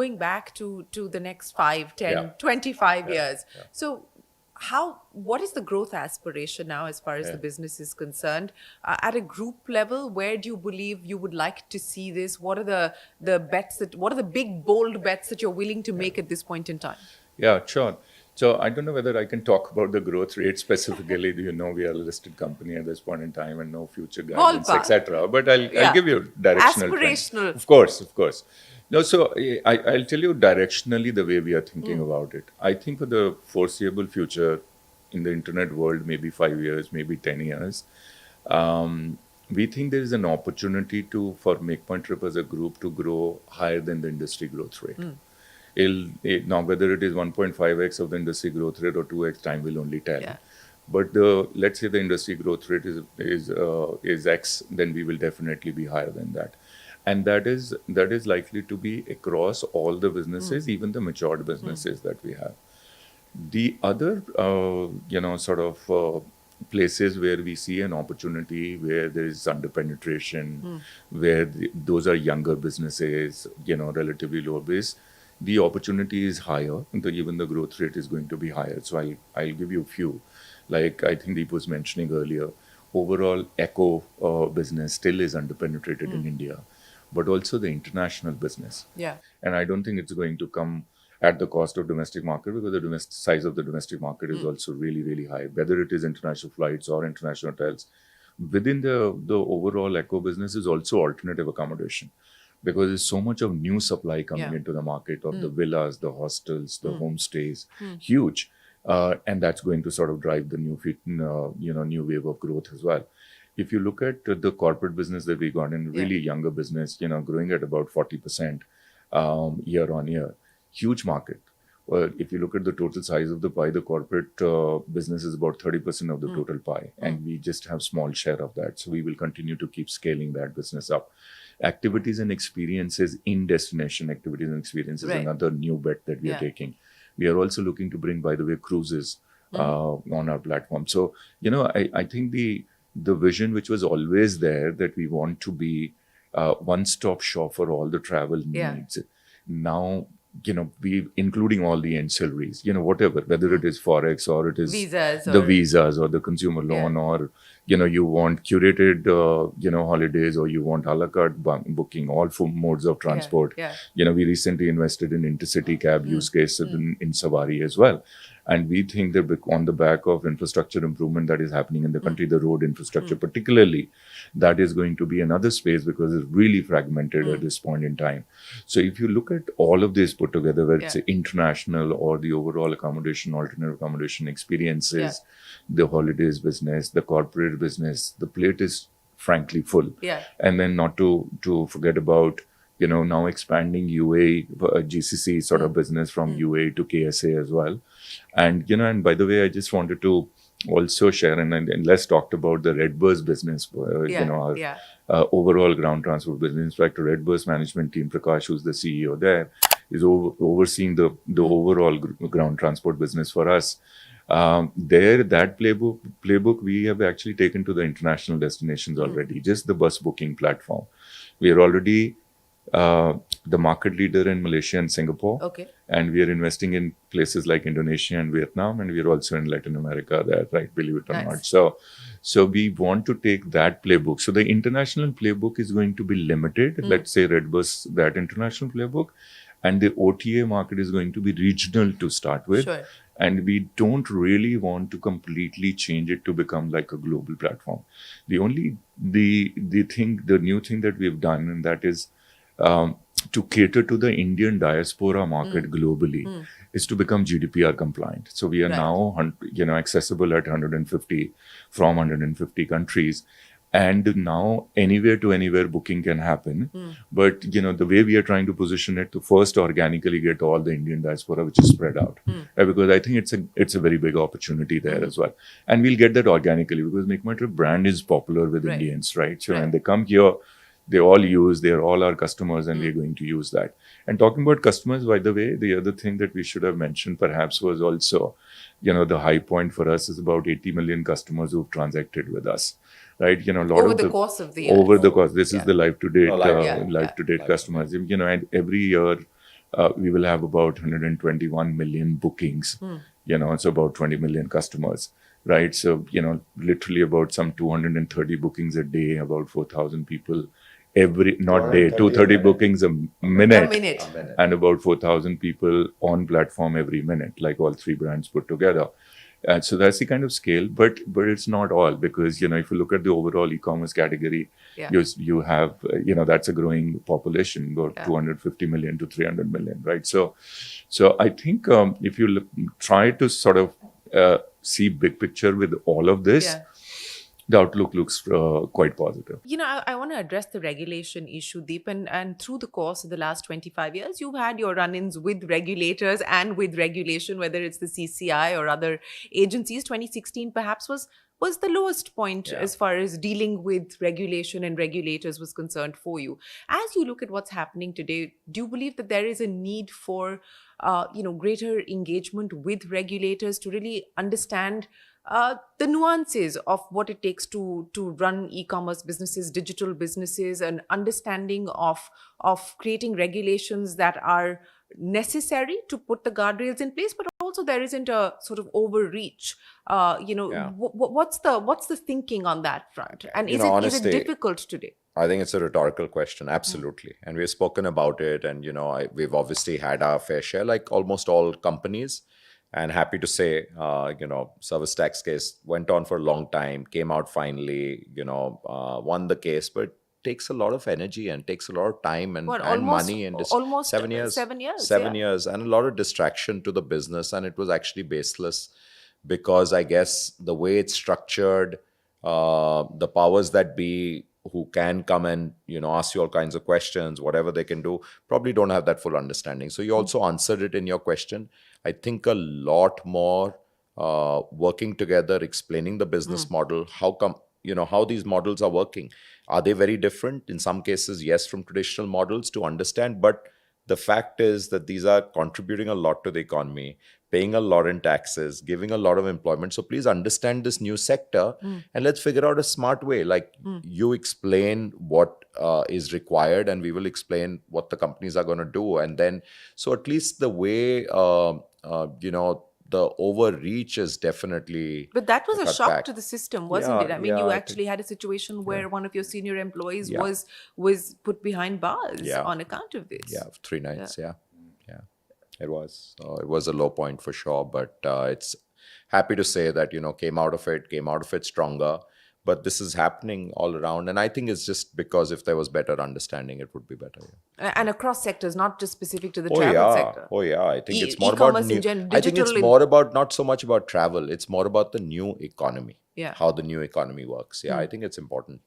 going back to the next 5, 10, 25 years. So what is the growth aspiration now as far as the business is concerned? At a group level, where do you believe you would like to see this? What are the bets what are the big, bold bets that you're willing to make at this point in time? Yeah, sure. So I don't know whether I can talk about the growth rate specifically. You know, we are a listed company at this point in time and no future guidance, etc. But I'll give you directional aspirational trend. Of course. No, so I'll tell you directionally the way we are thinking about it. I think for the foreseeable future in the internet world, maybe 5 years, maybe 10 years, we think there is an opportunity for MakeMyTrip as a group to grow higher than the industry growth rate. Now, whether it is 1.5x of the industry growth rate or 2x, time will only tell. But let's say the industry growth rate is X, then we will definitely be higher than that. And that is likely to be across all the businesses, even the matured businesses that we have. The other, places where we see an opportunity where there is under-penetration, where those are younger businesses, relatively low base, the opportunity is higher, and even the growth rate is going to be higher. So I'll give you a few. Like I think Deep was mentioning earlier, overall eco business still is under-penetrated in India, but also the international business. And I don't think it's going to come at the cost of domestic market, because the size of the domestic market is also really, really high, whether it is international flights or international hotels. Within the overall eco business is also alternative accommodation, because there's so much of new supply coming into the market of the villas, the hostels, the homestays, huge. And that's going to sort of drive the new wave of growth as well. If you look at the corporate business that we got in, really younger business, growing at about 40% year on year, huge market. If you look at the total size of the pie, the corporate business is about 30% of the total pie, and we just have small share of that. So we will continue to keep scaling that business up. Activities and experiences in destination activities and experiences is another new bet that we are taking. We are also looking to bring, by the way, cruises on our platform. So, I think the vision which was always there, that we want to be one-stop shop for all the travel needs. Now, we including all the ancillaries, whatever, whether it is Forex or it is visas or the consumer loan, or, you want curated, holidays, or you want a la carte booking, all modes of transport. We recently invested in intercity cab use case in Savari as well. And we think that on the back of infrastructure improvement that is happening in the country, the road infrastructure particularly, that is going to be another space, because it's really fragmented at this point in time. So if you look at all of this put together, whether it's international or the overall accommodation, alternative accommodation experiences, the holidays business, the corporate business, the plate is frankly full. And then not to forget about, now expanding UAE, GCC sort of business from UAE to KSA as well. And, and by the way, I just wanted to also share, and let's talk about the Redbus business, our overall ground transport business. In fact, the Redbus management team, Prakash, who's the CEO there, is overseeing the overall ground transport business for us. That playbook we have actually taken to the international destinations already, just the bus booking platform. We are already the market leader in Malaysia and Singapore. And we are investing in places like Indonesia and Vietnam, and we are also in Latin America there, right? Believe it or not. So we want to take that playbook. So the international playbook is going to be limited. Let's say Redbus, that international playbook, and the OTA market is going to be regional to start with. And we don't really want to completely change it to become like a global platform. The new thing that we've done, and that is to cater to the Indian diaspora market globally, is to become GDPR compliant. So we are now, accessible at 150 from 150 countries. And now anywhere to anywhere booking can happen. But, the way we are trying to position it, to first organically get all the Indian diaspora, which is spread out. Because I think it's a very big opportunity there as well. And we'll get that organically, because MakeMyTrip brand is popular with Indians, right? So when they come here, they're all our customers, and we're going to use that. And talking about customers, by the way, the other thing that we should have mentioned perhaps was also, the high point for us is about 80 million customers who've transacted with us. Right, over the course of the year. Over the course, this is the live to date customers. And every year we will have about 121 million bookings. It's about 20 million customers, right? So, literally about some 230 bookings a day, about 4,000 people not day, 230 bookings a minute. A minute. And about 4,000 people on platform every minute, like all three brands put together. So that's the kind of scale, but it's not all, because if you look at the overall e-commerce category, you have that's a growing population, about 250 million to 300 million, right? So I think if you try to sort of see big picture with all of this, the outlook looks quite positive. I want to address the regulation issue, Deep, and through the course of the last 25 years, you've had your run-ins with regulators and with regulation, whether it's the CCI or other agencies. 2016 perhaps was the lowest point as far as dealing with regulation and regulators was concerned for you. As you look at what's happening today, do you believe that there is a need for greater engagement with regulators to really understand the nuances of what it takes to run e-commerce businesses, digital businesses, and understanding of creating regulations that are necessary to put the guardrails in place, but also there isn't a sort of overreach. What's the thinking on that front? And is it difficult today? I think it's a rhetorical question, absolutely. And we've spoken about it, and we've obviously had our fair share, like almost all companies. And happy to say, service tax case went on for a long time, came out finally, won the case, but takes a lot of energy and takes a lot of time and money, and almost 7 years. 7 years. 7 years, and a lot of distraction to the business, and it was actually baseless, because I guess the way it's structured, the powers that be who can come and ask you all kinds of questions, whatever they can do, probably don't have that full understanding. So you also answered it in your question. I think a lot more working together, explaining the business model, how these models are working. Are they very different? In some cases, yes, from traditional models to understand, but the fact is that these are contributing a lot to the economy, paying a lot in taxes, giving a lot of employment. So please understand this new sector and let's figure out a smart way. Like you explain what is required, and we will explain what the companies are going to do. And then, so at least the way, the overreach is definitely. But that was a shock back to the system, wasn't it? I mean, you actually had a situation where one of your senior employees was put behind bars on account of this. Yeah, 3 nights. Yeah. It was a low point for sure, but it's happy to say that came out of it stronger. But this is happening all around, and I think it's just because if there was better understanding, it would be better. And across sectors, not just specific to the travel sector. Oh yeah, I think it's more about I think it's more about, not so much about travel. It's more about the new economy. Yeah. How the new economy works. Yeah, I think it's important.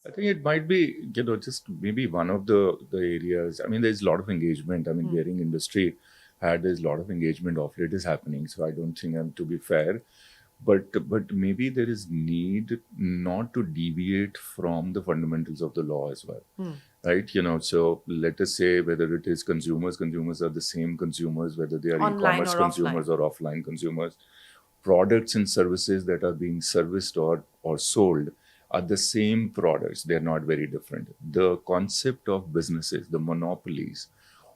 I think it might be, just maybe one of the areas. I mean, there's a lot of engagement. I mean, wearing industry there's a lot of engagement of late is happening. So I don't think to be fair. But maybe there is need not to deviate from the fundamentals of the law as well, right? So let us say whether it is consumers are the same consumers, whether they are e-commerce consumers or offline consumers. Products and services that are being serviced or sold are the same products. They're not very different. The concept of businesses, the monopolies,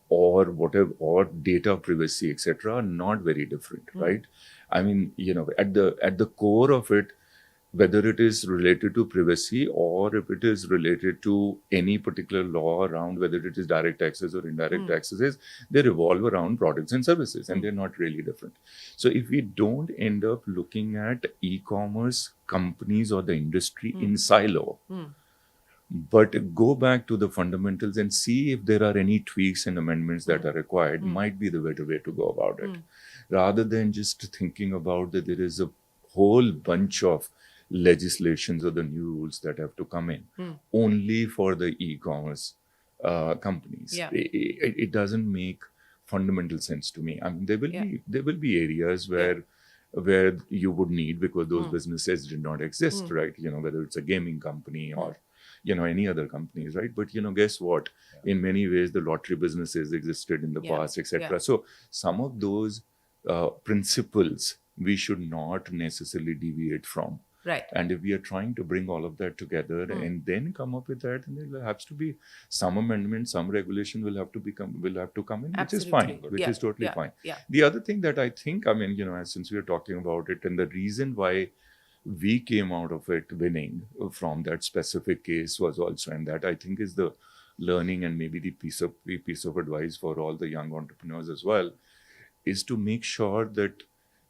or whatever, or data privacy, etc., are not very different, right? I mean, at the core of it, whether it is related to privacy or if it is related to any particular law around whether it is direct taxes or indirect taxes, they revolve around products and services, and they're not really different. So if we don't end up looking at e-commerce companies or the industry in silo, but go back to the fundamentals and see if there are any tweaks and amendments that are required, might be the better way to go about it. Rather than just thinking about that there is a whole bunch of legislations or the new rules that have to come in only for the e-commerce companies. Yeah. It doesn't make fundamental sense to me. I mean, there will be areas where you would need, because those businesses did not exist, right? Whether it's a gaming company or any other companies, right? But guess what? In many ways, the lottery businesses existed in the past, etc. So some of those principles we should not necessarily deviate from. Right. And if we are trying to bring all of that together and then come up with that, then there has to be some amendment, some regulation will have to come in, which is fine, which is totally fine. Yeah. The other thing that I think, I mean, since we are talking about it, and the reason why we came out of it winning from that specific case was also, and that I think is the learning and maybe the piece of advice for all the young entrepreneurs as well, is to make sure that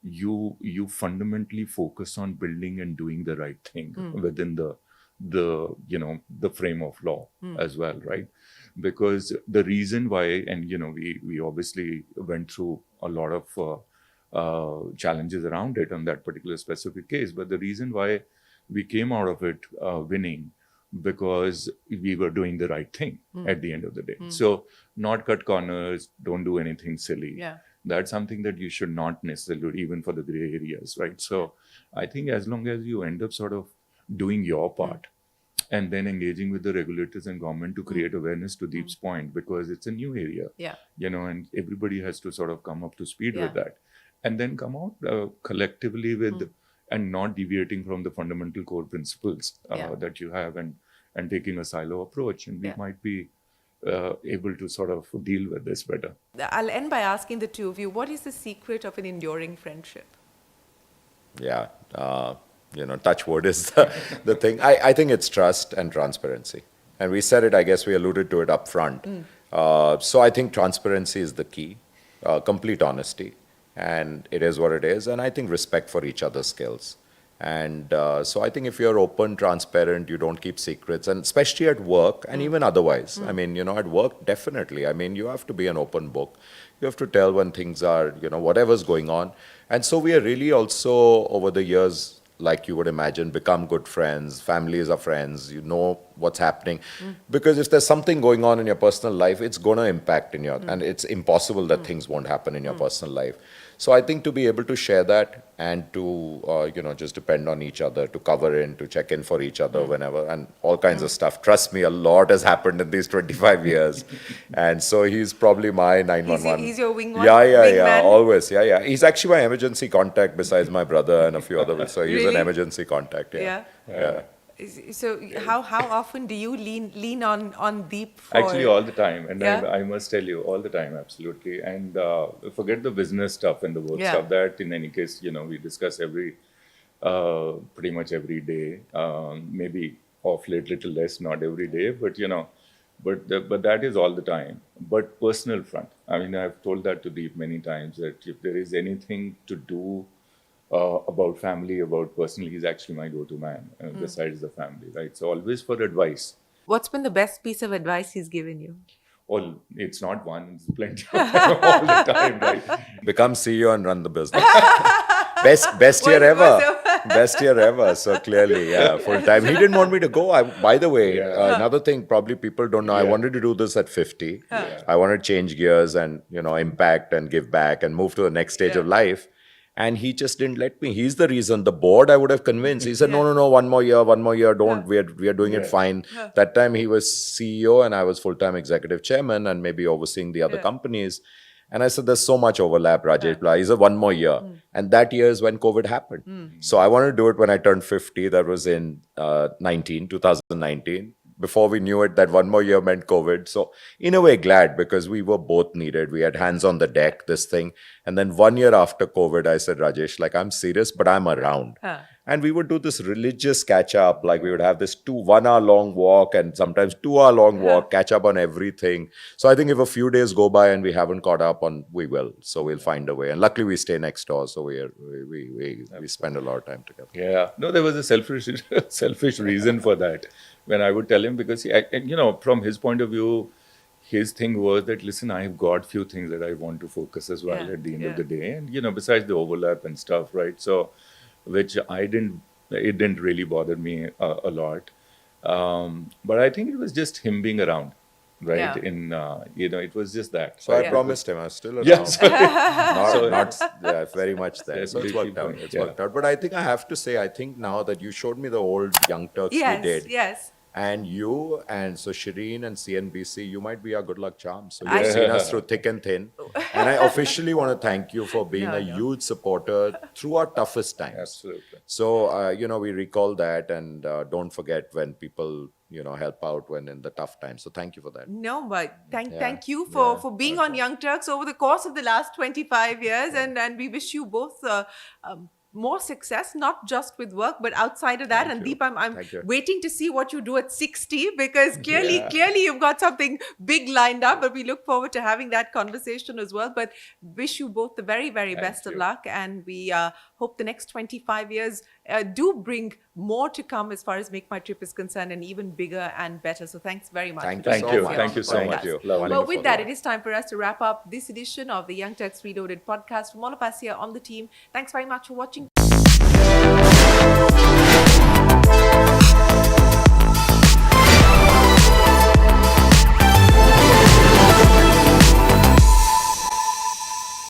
you fundamentally focus on building and doing the right thing within the frame of law as well, right? Because the reason why, and we obviously went through a lot of challenges around it on that particular specific case, but the reason why we came out of it winning, because we were doing the right thing at the end of the day. So not cut corners, don't do anything silly. Yeah. That's something that you should not necessarily do, even for the gray areas, right? So I think as long as you end up sort of doing your part and then engaging with the regulators and government to create awareness, to Deep's point, because it's a new area, and everybody has to sort of come up to speed with that, and then come out collectively with and not deviating from the fundamental core principles that you have, and taking a silo approach, and we might be able to sort of deal with this better. I'll end by asking the two of you, what is the secret of an enduring friendship? Yeah, touch wood is the thing. I think it's trust and transparency. And we said it, I guess we alluded to it up front. So I think transparency is the key, complete honesty. And it is what it is. And I think respect for each other's skills. And so I think if you're open, transparent, you don't keep secrets, and especially at work and even otherwise. I mean, at work, definitely. I mean, you have to be an open book. You have to tell when things are, whatever's going on. And so we are really also, over the years, like you would imagine, become good friends. Families are friends. You know what's happening. Because if there's something going on in your personal life, it's going to impact in your, and it's impossible that things won't happen in your personal life. So I think to be able to share that and to, just depend on each other, to cover in, to check in for each other whenever, and all kinds of stuff. Trust me, a lot has happened in these 25 years. And so he's probably my 911. He's your wingman? Yeah, always. Yeah. He's actually my emergency contact besides my brother and a few others. So he's an emergency contact. Yeah. So how often do you lean on Deep for... Actually, all the time. And I must tell you, all the time, absolutely. And forget the business stuff and the work stuff. That, in any case, we discuss pretty much every day. Maybe off late, little less, not every day. But, but that is all the time. But personal front. I mean, I've told that to Deep many times, that if there is anything to do about family, about personal, he's actually my go-to man besides the family, right? So always for advice. What's been the best piece of advice he's given you? Well, it's not one, it's plenty of time, all the time, right? Become CEO and run the business. Best year ever. Best year ever. So clearly, full time. He didn't want me to go. By the way, another thing probably people don't know, I wanted to do this at 50. I wanted to change gears and, impact and give back and move to the next stage of life. And he just didn't let me. He's the reason. The board I would have convinced. He said, no, one more year, don't. We are doing it fine. That time he was CEO and I was full-time executive chairman and maybe overseeing the other companies. And I said, there's so much overlap, Rajesh. He said, one more year. And that year is when COVID happened. So I wanted to do it when I turned 50. That was in 2019. Before we knew it, that one more year meant COVID. So in a way, glad, because we were both needed. We had hands on the deck, this thing. And then 1 year after COVID, I said, Rajesh, I'm serious, but I'm around. And we would do this religious catch up. We would have this 1 hour long walk and sometimes 2 hour long walk, catch up on everything. So I think if a few days go by and we haven't caught up on, we will. So we'll find a way. And luckily we stay next door. So we spend a lot of time together. Yeah. No, there was a selfish reason for that. When I would tell him, because from his point of view, his thing was that, listen, I've got few things that I want to focus as well at the end of the day. And, besides the overlap and stuff, right? So, which it didn't really bother me a lot. But I think it was just him being around, right? It was just that. So I promised him I was still around. Yes. Very much there. So it's worked out. But I think I have to say, I think now that you showed me the old Young Turks we did. Yes. And you and so Shireen and CNBC, you might be our good luck charm. So you've seen us through thick and thin. And I officially want to thank you for being a huge supporter through our toughest times. Absolutely. So, we recall that, and don't forget when people, help out when in the tough times. So thank you for that. No, but thank you for being on Young Turks over the course of the last 25 years. And we wish you both more success, not just with work, but outside of that. Thank And you. Deep, I'm Thank you. waiting to see what you do at 60, because clearly you've got something big lined up, but we look forward to having that conversation as well. But wish you both the very, very best of luck. And we hope the next 25 years do bring more to come as far as Make My Trip is concerned, and even bigger and better. So thanks very much. Thank for you being so here much. on Thank you the so podcast. much. Wonderful. Well, with that, it is time for us to wrap up this edition of the Young Turks Reloaded podcast. From all of us here on the team, thanks very much for watching.